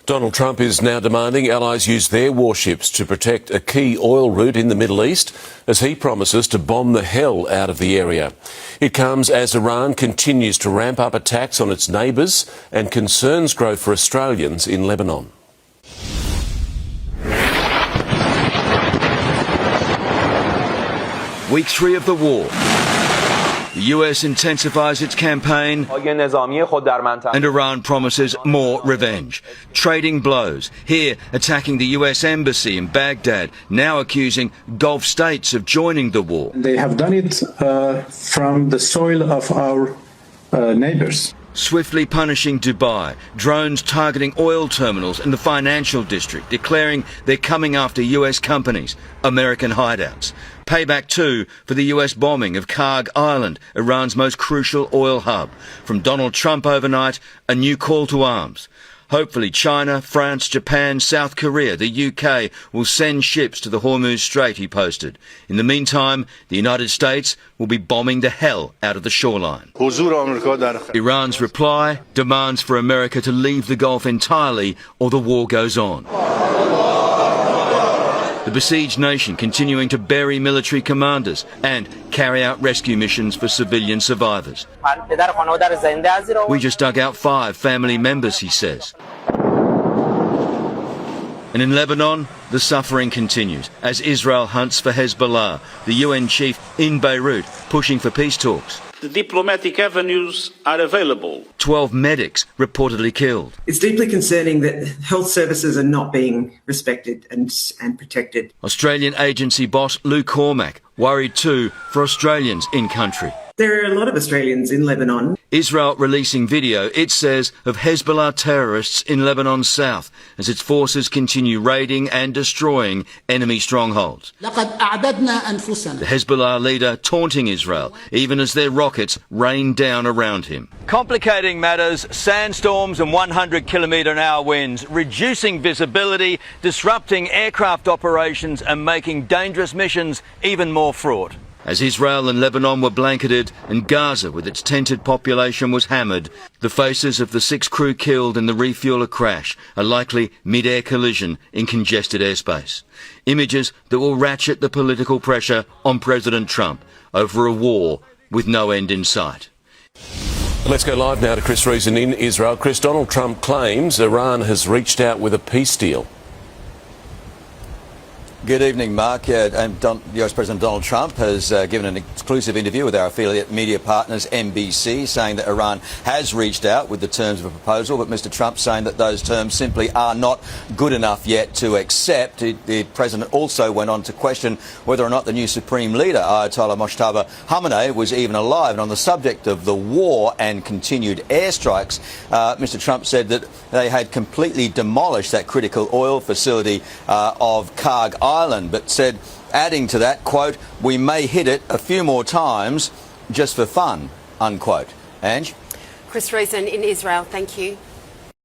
Donald Trump is now demanding allies use their warships to protect a key oil route in the Middle East as he promises to bomb the hell out of the area. It comes as Iran continues to ramp up attacks on its neighbours and concerns grow for Australians in Lebanon. Week 3 of the war. The US intensifies its campaign and Iran promises more revenge. Trading blows. Here, attacking the US embassy in Baghdad, now accusing Gulf states of joining the war. They have done it from the soil of our neighbors. Swiftly punishing Dubai, drones targeting oil terminals in the financial district, declaring they're coming after US companies, American hideouts. Payback too for the US bombing of Karg Island, Iran's most crucial oil hub. From Donald Trump overnight, a new call to arms. Hopefully China, France, Japan, South Korea, the UK will send ships to the Hormuz Strait, he posted. In the meantime, the United States will be bombing the hell out of the shoreline. Iran's reply demands for America to leave the Gulf entirely or the war goes on. The besieged nation continuing to bury military commanders and carry out rescue missions for civilian survivors. We just dug out 5 family members, he says. And in Lebanon, the suffering continues as Israel hunts for Hezbollah, the UN chief in Beirut, pushing for peace talks. The diplomatic avenues are available. 12 medics reportedly killed. It's deeply concerning that health services are not being respected and protected. Australian agency boss Lou Cormack worried too for Australians in country. There are a lot of Australians in Lebanon. Israel releasing video, it says, of Hezbollah terrorists in Lebanon's south as its forces continue raiding and destroying enemy strongholds. The Hezbollah leader taunting Israel, even as their rockets rain down around him. Complicating matters, sandstorms and 100-kilometre-an-hour winds, reducing visibility, disrupting aircraft operations and making dangerous missions even more fraught. As Israel and Lebanon were blanketed and Gaza with its tented population was hammered, the faces of the 6 crew killed in the refueler crash, a likely mid-air collision in congested airspace. Images that will ratchet the political pressure on President Trump over a war with no end in sight. Let's go live now to Chris Reason in Israel. Chris, Donald Trump claims Iran has reached out with a peace deal. Good evening, Mark. US President Donald Trump has given an exclusive interview with our affiliate media partners, NBC, saying that Iran has reached out with the terms of a proposal, but Mr. Trump saying that those terms simply are not good enough yet to accept. The President also went on to question whether or not the new Supreme Leader, Ayatollah Mojtaba Khamenei, was even alive. And on the subject of the war and continued airstrikes, Mr. Trump said that they had completely demolished that critical oil facility of Karg Island, but said, adding to that, quote, "We may hit it a few more times just for fun," unquote. Ange? Chris Reason in Israel, thank you.